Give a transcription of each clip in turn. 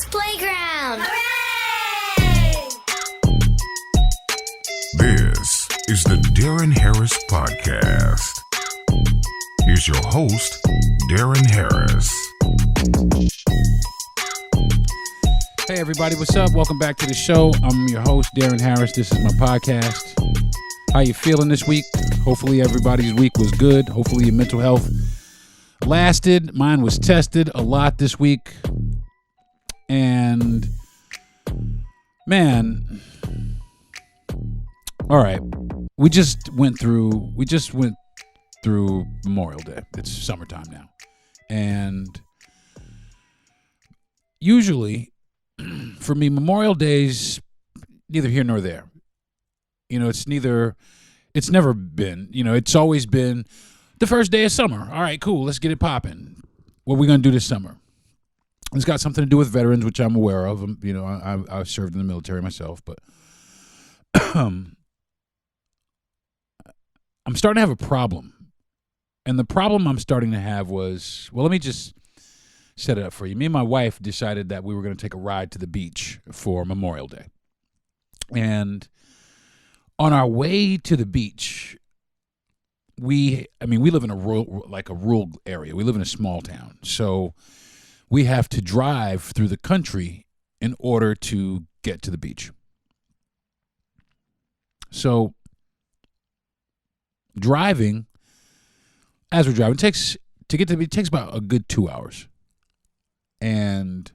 Playground! Hooray! This is the Deron Harris Podcast. Here's your host, Deron Harris. Hey everybody, what's up? Welcome back to the show. I'm your host, Deron Harris. This is my podcast. How you feeling this week? Hopefully everybody's week was good. Hopefully your mental health lasted. Mine was tested a lot this week. And man, all right. We just went through Memorial Day. It's summertime now. And usually for me, Memorial Day's neither here nor there. You know, it's never been, it's always been the first day of summer. All right, cool. Let's get it popping. What are we going to do this summer? It's got something to do with veterans, which I'm aware of. I served in the military myself, but I'm starting to have a problem. And the problem I'm starting to have was, well, let me just set it up for you. Me and my wife decided that we were going to take a ride to the beach for Memorial Day. And on our way to the beach, we live in a rural area. We live in a small town. So we have to drive through the country in order to get to the beach. So as we're driving, takes about a good 2 hours. And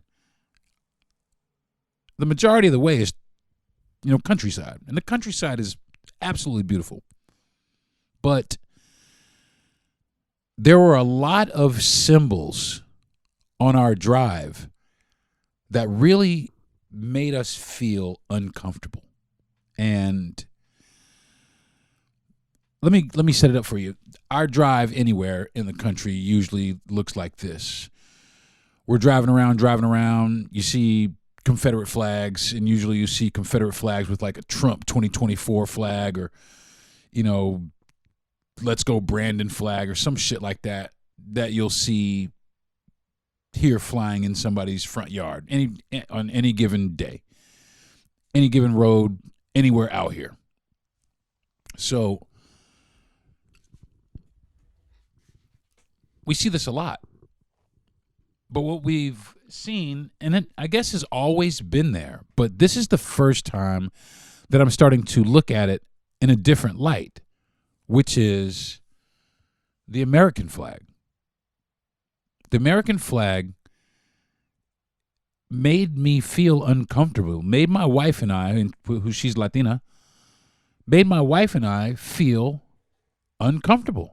the majority of the way is, countryside. And the countryside is absolutely beautiful. But there were a lot of symbols on our drive that really made us feel uncomfortable. And let me set it up for you. Our drive anywhere in the country usually looks like this. We're driving around, you see Confederate flags, and usually you see Confederate flags with like a Trump 2024 flag or, Let's Go Brandon flag or some shit like that you'll see here flying in somebody's front yard on any given day, any given road, anywhere out here. So we see this a lot. But what we've seen, and it, I guess has always been there, but this is the first time that I'm starting to look at it in a different light, which is the American flag. The American flag made me feel uncomfortable, made my wife and I, who she's Latina, made my wife and I feel uncomfortable.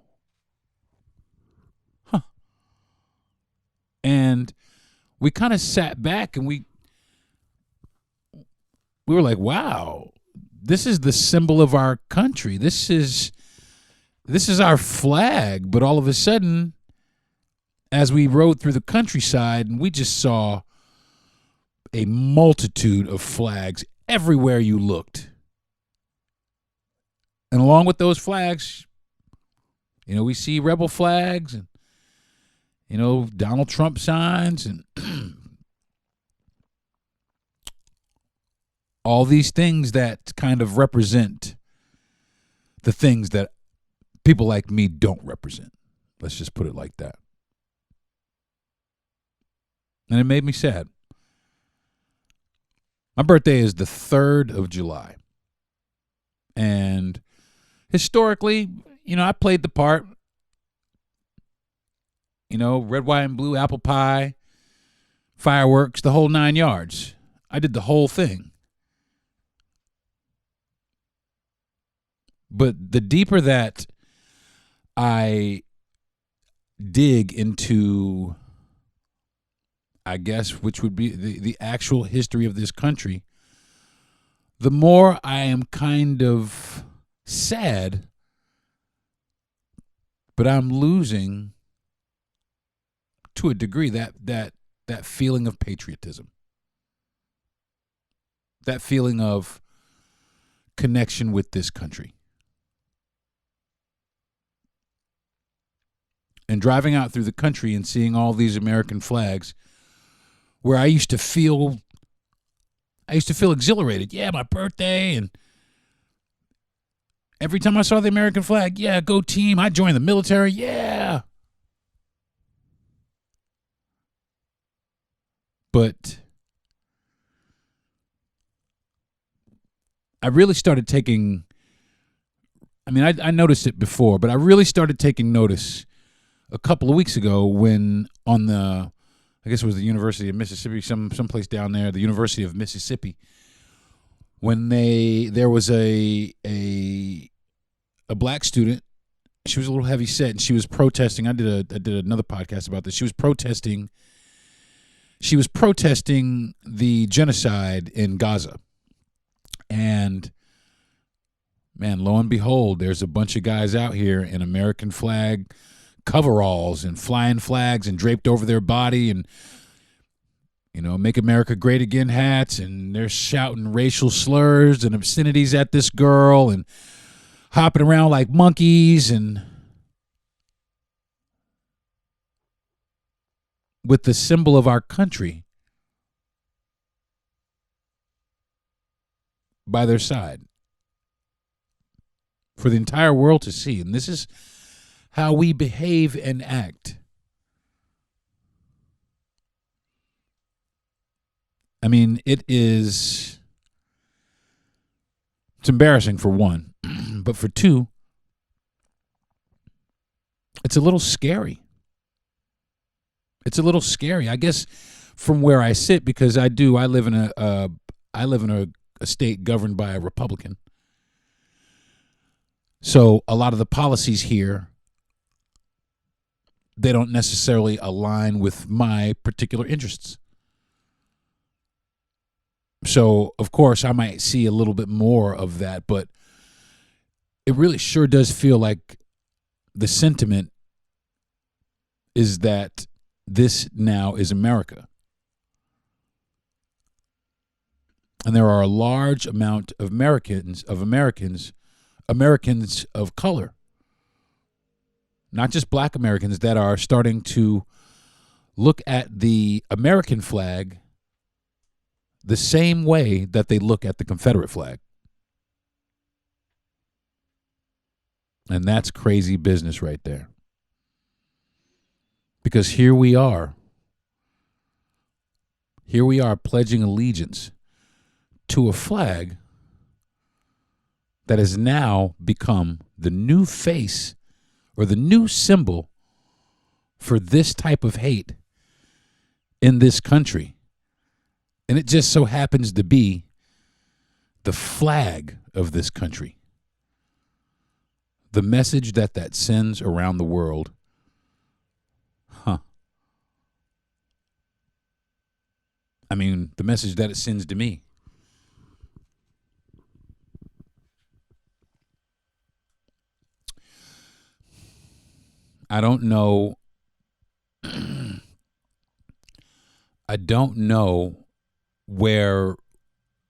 And we kind of sat back and we were like, wow, this is the symbol of our country. This is our flag. But all of a sudden, as we rode through the countryside, and we just saw a multitude of flags everywhere you looked. And along with those flags, we see rebel flags and Donald Trump signs and all these things that kind of represent the things that people like me don't represent. Let's just put it like that. And it made me sad. My birthday is the 3rd of July. And historically, I played the part. Red, white, and blue, apple pie, fireworks, the whole 9 yards. I did the whole thing. But the deeper that I dig into, I guess, which would be the actual history of this country, the more I am kind of sad, but I'm losing, to a degree, that feeling of patriotism, that feeling of connection with this country. And driving out through the country and seeing all these American flags where I used to feel exhilarated. Yeah, my birthday, and every time I saw the American flag, yeah, go team. I joined the military, yeah. But I really started taking, I noticed it before, but I really started taking notice a couple of weeks ago when on the, I guess it was the University of Mississippi, someplace down there, the University of Mississippi, when there was a black student. She was a little heavy set, and she was protesting. I did another podcast about this. She was protesting the genocide in Gaza. And man, lo and behold, there's a bunch of guys out here in American flag coveralls and flying flags and draped over their body, and Make America Great Again hats, and they're shouting racial slurs and obscenities at this girl and hopping around like monkeys, and with the symbol of our country by their side for the entire world to see. And this is how we behave and act. It's embarrassing for one, but for two, it's a little scary. It's a little scary, I guess, from where I sit, because I live in a state governed by a Republican. So a lot of the policies here, they don't necessarily align with my particular interests. So, of course, I might see a little bit more of that, but it really sure does feel like the sentiment is that this now is America. And there are a large amount of Americans of color, not just black Americans, that are starting to look at the American flag the same way that they look at the Confederate flag. And that's crazy business right there. Because here we are pledging allegiance to a flag that has now become the new face or the new symbol for this type of hate in this country. And it just so happens to be the flag of this country. The message that sends around the world. The message that it sends to me. I don't know. I don't know where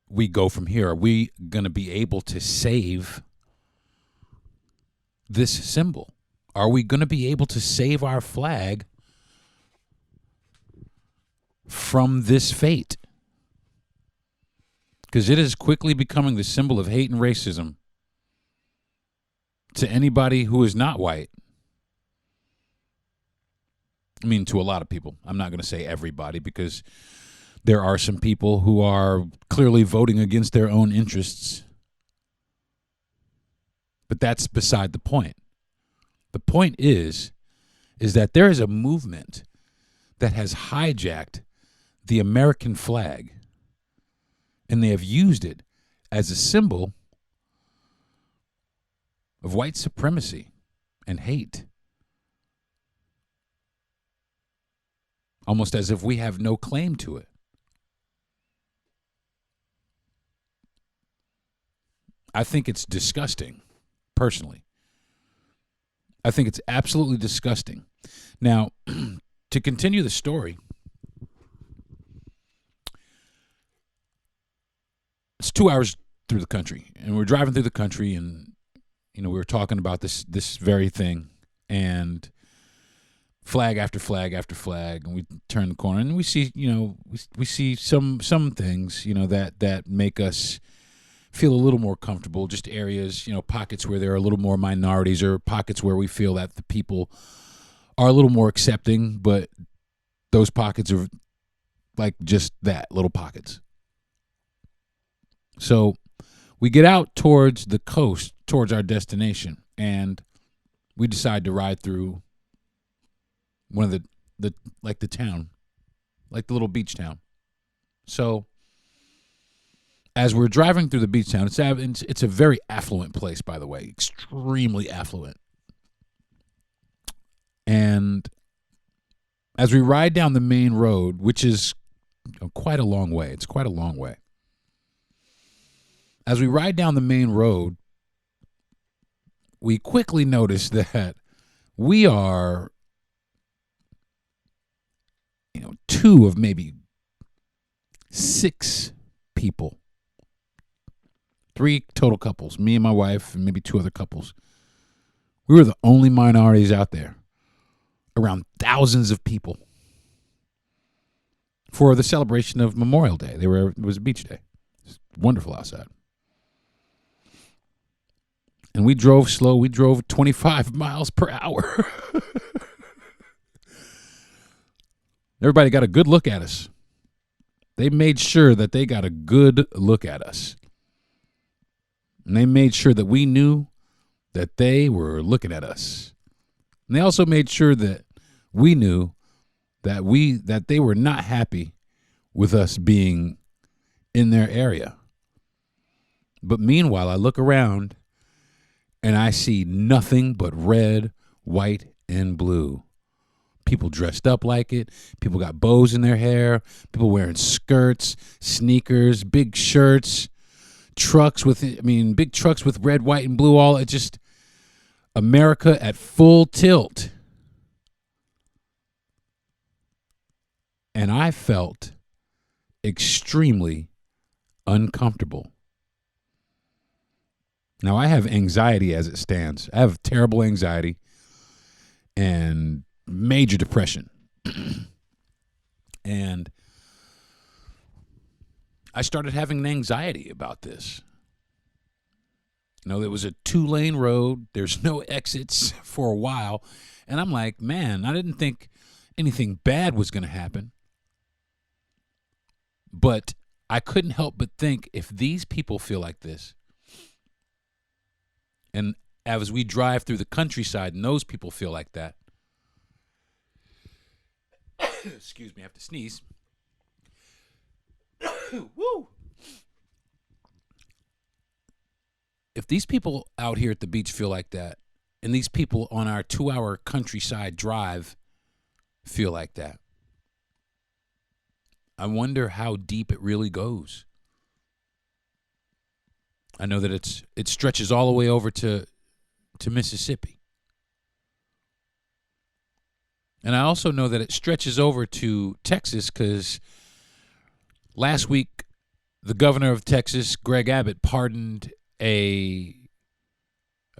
we go from here. Are we going to be able to save this symbol? Are we going to be able to save our flag from this fate? Because it is quickly becoming the symbol of hate and racism to anybody who is not white. To a lot of people. I'm not going to say everybody, because there are some people who are clearly voting against their own interests. But that's beside the point. The point is that there is a movement that has hijacked the American flag, and they have used it as a symbol of white supremacy and hate. Almost as if we have no claim to it. I think it's disgusting, personally. I think it's absolutely disgusting. Now, to continue the story, it's 2 hours through the country, and we're driving through the country, and we were talking about this very thing, and flag after flag after flag, and we turn the corner and we see, we see some things, that make us feel a little more comfortable. Just areas, pockets where there are a little more minorities, or pockets where we feel that the people are a little more accepting, but those pockets are like just that, little pockets. So we get out towards the coast, towards our destination, and we decide to ride through one of the town, like the little beach town. So as we're driving through the beach town, it's a very affluent place, by the way, extremely affluent. And as we ride down the main road, which is quite a long way, it's quite a long way. As we ride down the main road, we quickly notice that we are, two of maybe 6 people. 3 total couples, me and my wife and maybe 2 other couples. We were the only minorities out there, around thousands of people, for the celebration of Memorial Day. It was a beach day. It's wonderful outside. And we drove slow. We drove 25 miles per hour. Everybody got a good look at us. They made sure that they got a good look at us. And they made sure that we knew that they were looking at us. And they also made sure that we knew that they were not happy with us being in their area. But meanwhile, I look around and I see nothing but red, white, and blue. People dressed up like it. People got bows in their hair. People wearing skirts, sneakers, big shirts, big trucks with red, white, and blue. All it just America at full tilt. And I felt extremely uncomfortable. Now, I have anxiety as it stands. I have terrible anxiety and major depression. And I started having an anxiety about this. There was a 2-lane road. There's no exits for a while. And I'm like, man, I didn't think anything bad was going to happen. But I couldn't help but think, if these people feel like this, and as we drive through the countryside and those people feel like that, excuse me, I have to sneeze. Woo! If these people out here at the beach feel like that, and these people on our 2-hour countryside drive feel like that, I wonder how deep it really goes. I know that it stretches all the way over to Mississippi. And I also know that it stretches over to Texas, because last week the governor of Texas, Greg Abbott, pardoned a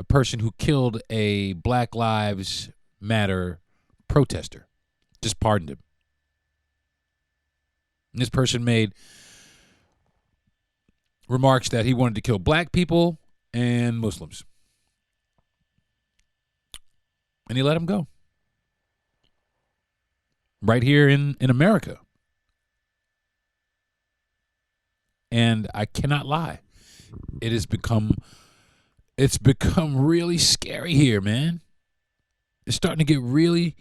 person who killed a Black Lives Matter protester. Just pardoned him. And this person made remarks that he wanted to kill black people and Muslims. And he let him go. Right here in America. And I cannot lie. It's become really scary here, man. It's starting to get really,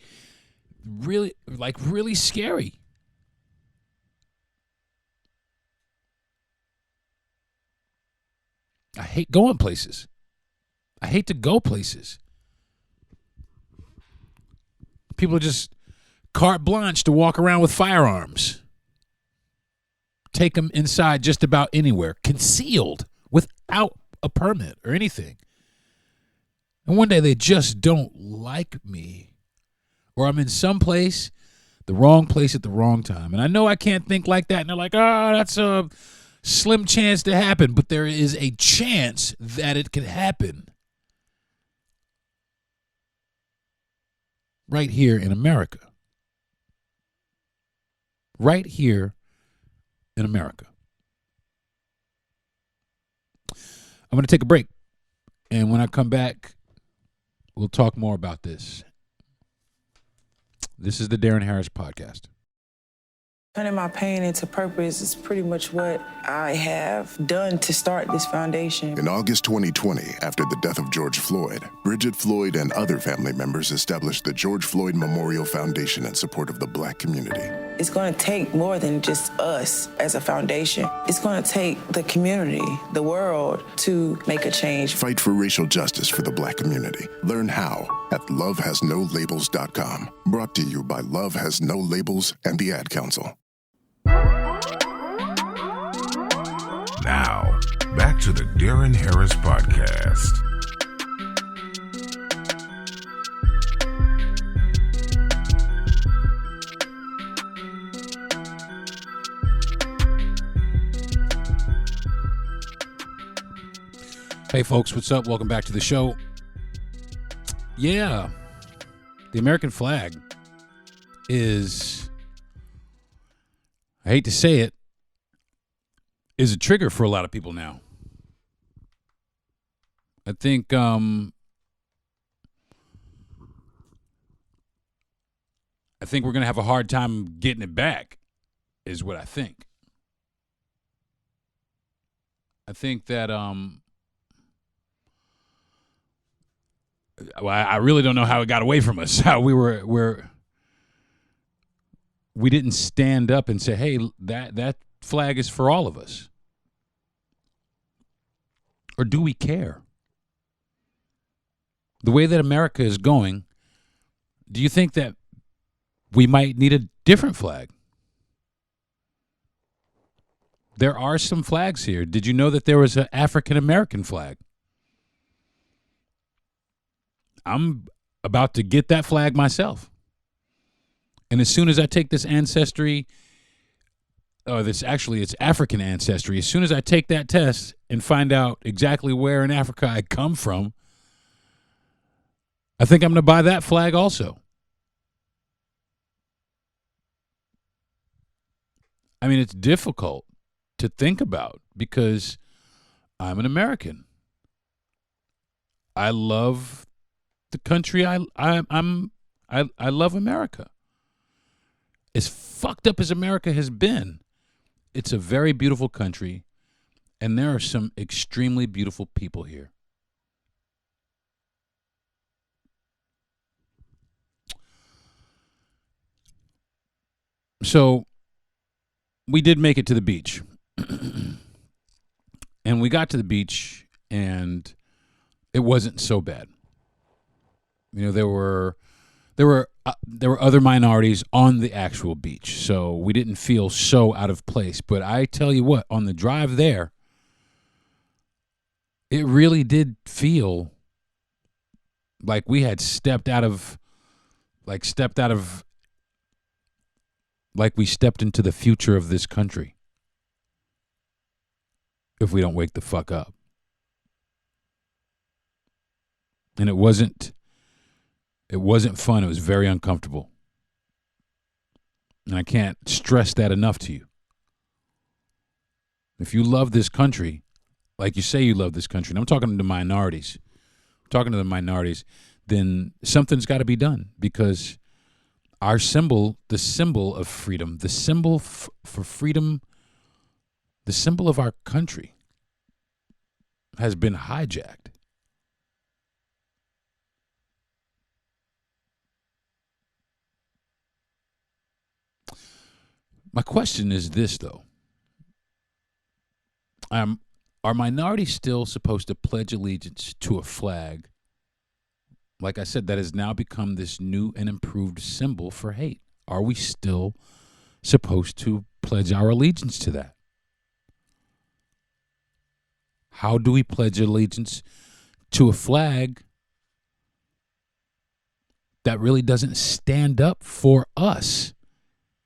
really, really scary. I hate going places. I hate to go places. People are just carte blanche to walk around with firearms. Take them inside just about anywhere, concealed, without a permit or anything. And one day they just don't like me. Or I'm in some place, the wrong place at the wrong time. And I know I can't think like that. And they're like, that's a slim chance to happen. But there is a chance that it could happen. right here in America. Right here in America. I'm going to take a break. And when I come back, we'll talk more about this. This is the Deron Harris Podcast. Turning my pain into purpose is pretty much what I have done to start this foundation. In August 2020, after the death of George Floyd, Bridget Floyd and other family members established the George Floyd Memorial Foundation in support of the Black community. It's going to take more than just us as a foundation. It's going to take the community, the world, to make a change. Fight for racial justice for the Black community. Learn how at lovehasnolabels.com. Brought to you by Love Has No Labels and the Ad Council. Now, back to the Deron Harris Podcast. Hey, folks, what's up? Welcome back to the show. Yeah, the American flag is, I hate to say it, is a trigger for a lot of people now. I think we're going to have a hard time getting it back, is what I think. I think that well, I really don't know how it got away from us. How we didn't stand up and say, "Hey, that flag is for all of us." Or do we care? The way that America is going, do you think that we might need a different flag? There are some flags here. Did you know that there was an African American flag? I'm about to get that flag myself. And as soon as I take this ancestry, it's African ancestry. As soon as I take that test and find out exactly where in Africa I come from, I think I'm going to buy that flag also. I mean, it's difficult to think about because I'm an American. I love the country. I love America. As fucked up as America has been, it's a very beautiful country, and there are some extremely beautiful people here. So we did make it to the beach. And we got to the beach, and it wasn't so bad. You know, there were other minorities on the actual beach, so we didn't feel so out of place. But I tell you what, on the drive there, it really did feel like we had stepped into the future of this country. If we don't wake the fuck up. And it wasn't fun. It was very uncomfortable. And I can't stress that enough to you. If you love this country, like you say you love this country, and I'm talking to the minorities, then something's got to be done, because our symbol, the symbol of freedom, the symbol for freedom, the symbol of our country has been hijacked. My question is this, though. Are minorities still supposed to pledge allegiance to a flag, like I said, that has now become this new and improved symbol for hate? Are we still supposed to pledge our allegiance to that? How do we pledge allegiance to a flag that really doesn't stand up for us,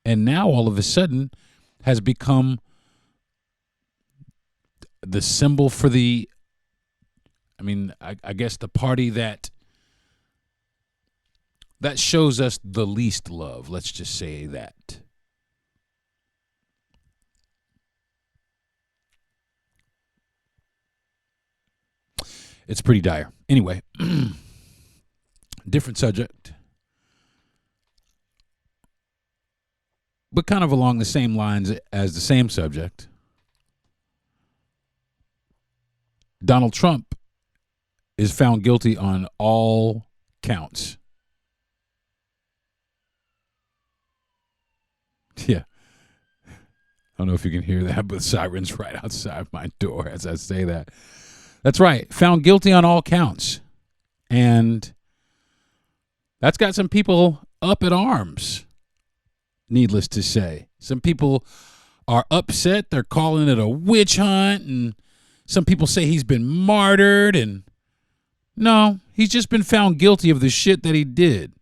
and now all of a sudden has become the symbol for I guess the party that that shows us the least love. Let's just say that. It's pretty dire. Anyway, different subject, but kind of along the same lines as the same subject. Donald Trump is found guilty on all counts. Yeah. I don't know if you can hear that, but sirens right outside my door as I say that. That's right. Found guilty on all counts. And that's got some people up at arms, needless to say. Some people are upset. They're calling it a witch hunt. And some people say he's been martyred. And no, he's just been found guilty of the shit that he did.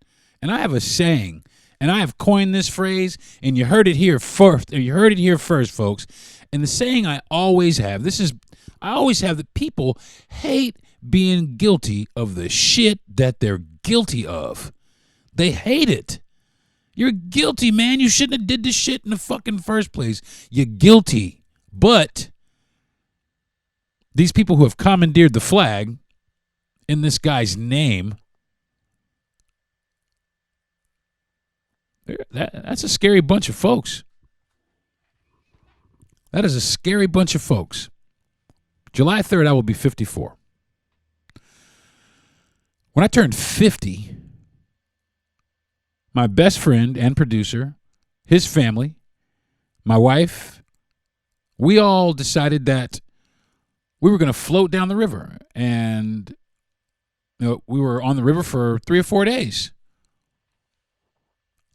And I have a saying, and I have coined this phrase, and you heard it here first. You heard it here first, folks. And the saying I always have, I always have that people hate being guilty of the shit that they're guilty of. They hate it. You're guilty, man. You shouldn't have did this shit in the fucking first place. You're guilty. But these people who have commandeered the flag in this guy's name, that's a scary bunch of folks. That is a scary bunch of folks. July 3rd, I will be 54. When I turned 50, my best friend and producer, his family, my wife, we all decided that we were going to float down the river. And we were on the river for 3 or 4 days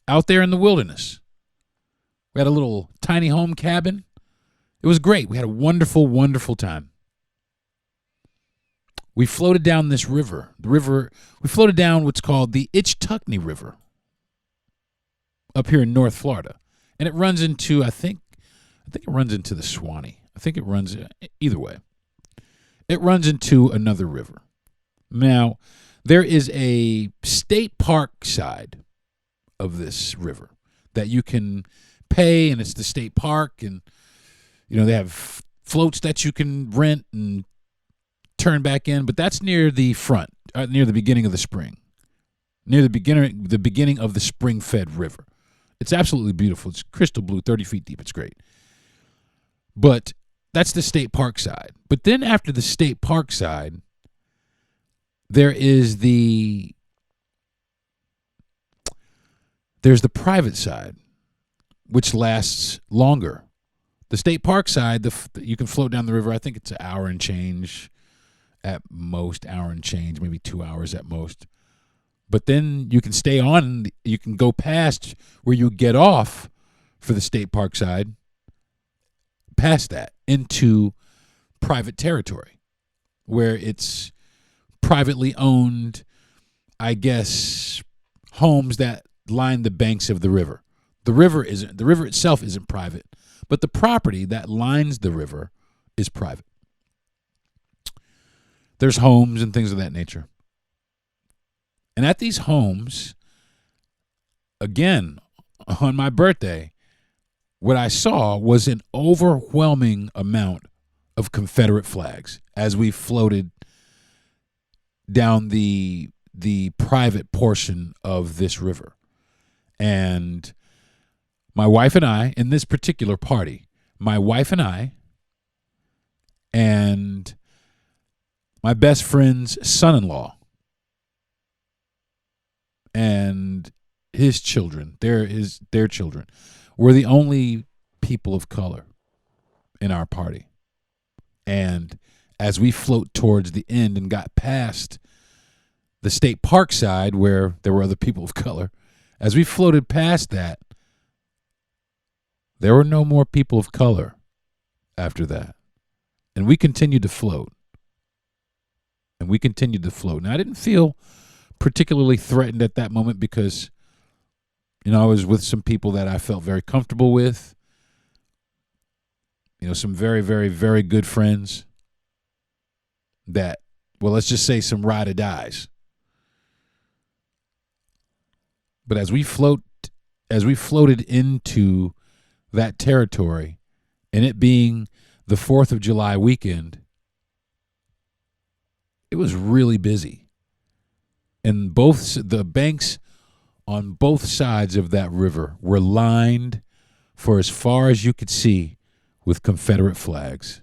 out there in the wilderness. We had a little tiny home cabin. It was great. We had a wonderful, wonderful time. We floated down this river. We floated down what's called the Hijacking River up here in North Florida. And it runs into, I think it runs into the Swanee. I think it runs, either way. It runs into another river. Now, there is a state park side of this river that you can pay, and it's the state park, and they have floats that you can rent and turn back in, but that's near the front, near the beginning of the spring, near the beginning of the spring-fed river. It's absolutely beautiful. It's crystal blue, 30 feet deep. It's great. But that's the state park side. But then after the state park side, there's the private side, which lasts longer. The state park side, you can float down the river. I think it's an hour and change at most, maybe 2 hours at most. But then you can stay on, you can go past where you get off for the state park side, past that, into private territory, where it's privately owned, I guess, homes that line the banks of the river. The river itself isn't private, but the property that lines the river is private. There's homes and things of that nature. And at these homes, again, on my birthday, what I saw was an overwhelming amount of Confederate flags as we floated down the private portion of this river. And my wife and I, in this particular party, my wife and I and my best friend's son-in-law and his children, their children, were the only people of color in our party. And as we float towards the end and got past the state park side where there were other people of color, as we floated past that, there were no more people of color after that. And we continued to float. Now, I didn't feel particularly threatened at that moment because, I was with some people that I felt very comfortable with. Some very, very, very good friends that, well, let's just say some ride or dies. But as we floated into that territory, and it being the 4th of July weekend, it was really busy. And the banks on both sides of that river were lined for as far as you could see with Confederate flags.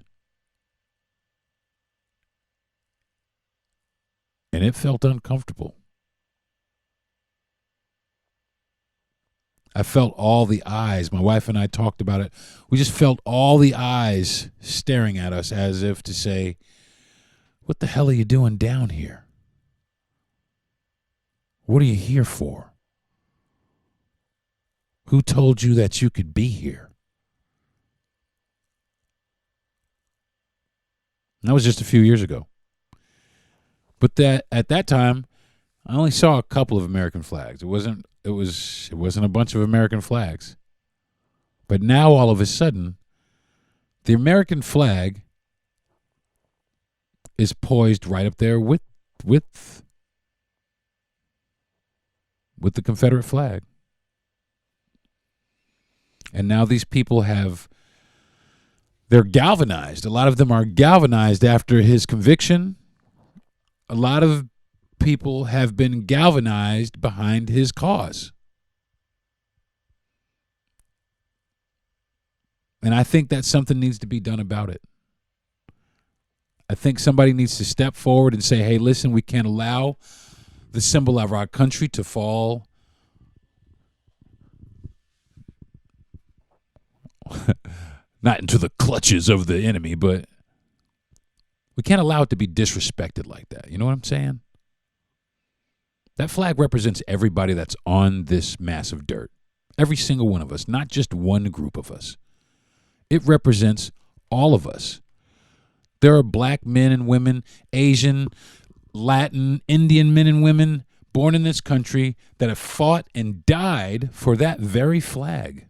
And it felt uncomfortable. I felt all the eyes. My wife and I talked about it. We just felt all the eyes staring at us as if to say, what the hell are you doing down here? What are you here for? Who told you that you could be here? And that was just a few years ago. But at that time, I only saw a couple of American flags. It wasn't a bunch of American flags. But now all of a sudden, the American flag is poised right up there with the Confederate flag. And now these people they're galvanized. A lot of them are galvanized after his conviction. A lot of people have been galvanized behind his cause. And I think that something needs to be done about it. I think somebody needs to step forward and say, hey, listen, we can't allow the symbol of our country to fall not into the clutches of the enemy, but we can't allow it to be disrespected like that. You know what I'm saying? That flag represents everybody that's on this mass of dirt. Every single one of us, not just one group of us. It represents all of us. There are black men and women, Asian, Latin, Indian men and women born in this country that have fought and died for that very flag.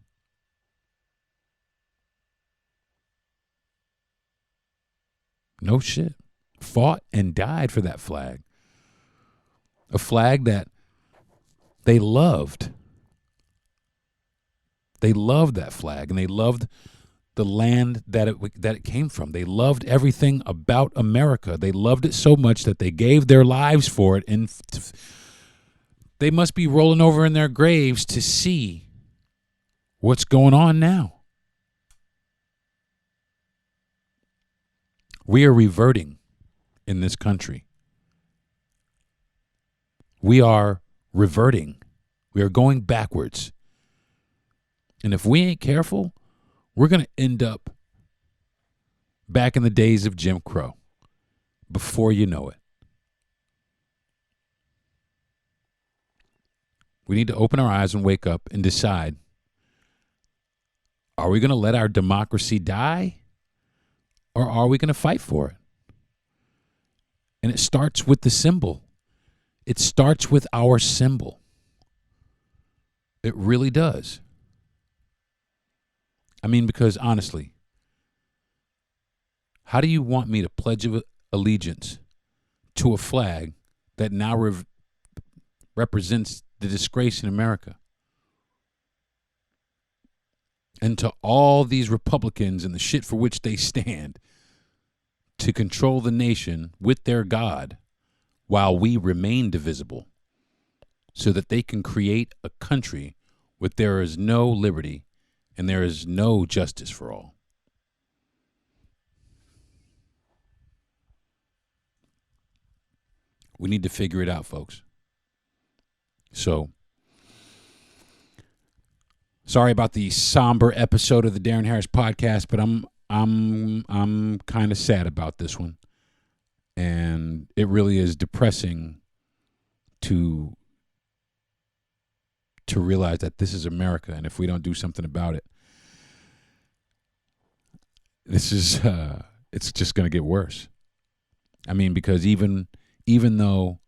No shit. Fought and died for that flag. A flag that they loved. They loved that flag, and they loved the land that it came from. They loved everything about America. They loved it so much that they gave their lives for it, and they must be rolling over in their graves to see what's going on now. We are reverting in this country. We are reverting. We are going backwards. And if we ain't careful, we're going to end up back in the days of Jim Crow before you know it. We need to open our eyes and wake up and decide, are we going to let our democracy die? Or are we going to fight for it? And it starts with the symbol. It starts with our symbol. It really does. I mean, because honestly, how do you want me to pledge allegiance to a flag that now represents the disgrace in America? And to all these Republicans and the shit for which they stand to control the nation with their God while we remain divisible so that they can create a country where there is no liberty and there is no justice for all. We need to figure it out, folks. So, sorry about the somber episode of the Deron Harris podcast, but I'm kind of sad about this one, and it really is depressing to realize that this is America, and if we don't do something about it, this is it's just going to get worse. I mean, because even though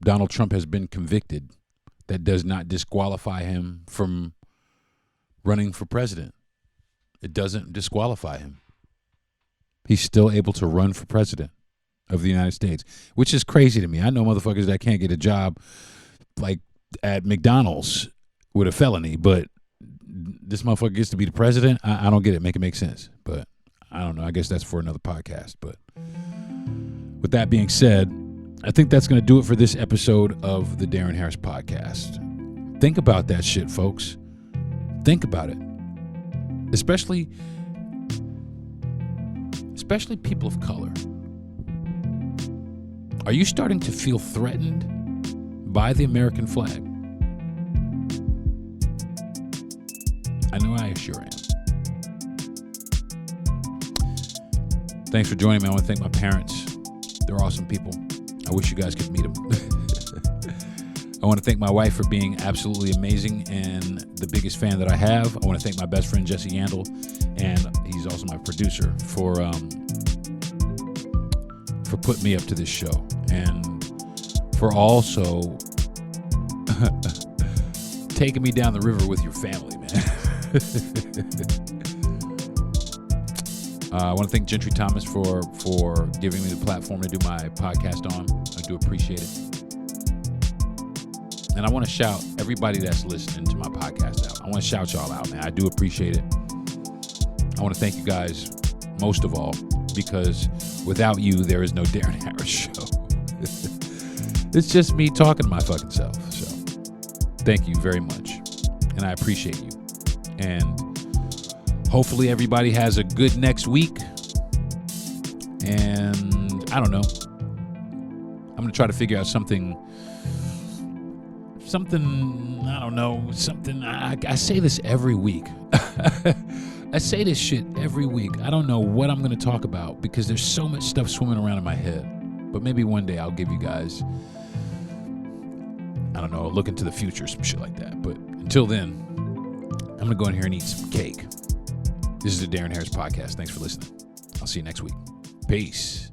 Donald Trump has been convicted, that does not disqualify him from running for president. It doesn't disqualify him. He's still able to run for president of the United States, which is crazy to me. I know motherfuckers that can't get a job like at McDonald's with a felony, but this motherfucker gets to be the president. I don't get it. Make it make sense. But I don't know. I guess that's for another podcast. But with that being said, I think that's going to do it for this episode of the Darren Harris Podcast. Think about that shit, folks. Think about it. Especially people of color. Are you starting to feel threatened by the American flag? I know I sure am. Thanks for joining me. I want to thank my parents. They're awesome people. I wish you guys could meet them. I want to thank my wife for being absolutely amazing and the biggest fan that I have. I want to thank my best friend, Jesse Yandel, and he's also my producer, for putting me up to this show and for also taking me down the river with your family, man. I want to thank Gentry Thomas for giving me the platform to do my podcast on. I do appreciate it. And I want to shout everybody that's listening to my podcast out. I want to shout y'all out, man. I do appreciate it. I want to thank you guys most of all, because without you, there is no Darren Harris show. It's just me talking to my fucking self. So thank you very much. And I appreciate you. And hopefully everybody has a good next week. And I don't know. I'm going to try to figure out something, I don't know, I say this every week. I say this shit every week. I don't know what I'm going to talk about because there's so much stuff swimming around in my head. But maybe one day I'll give you guys, I don't know, a look into the future, some shit like that. But until then, I'm going to go in here and eat some cake. This is the Darren Harris Podcast. Thanks for listening. I'll see you next week. Peace.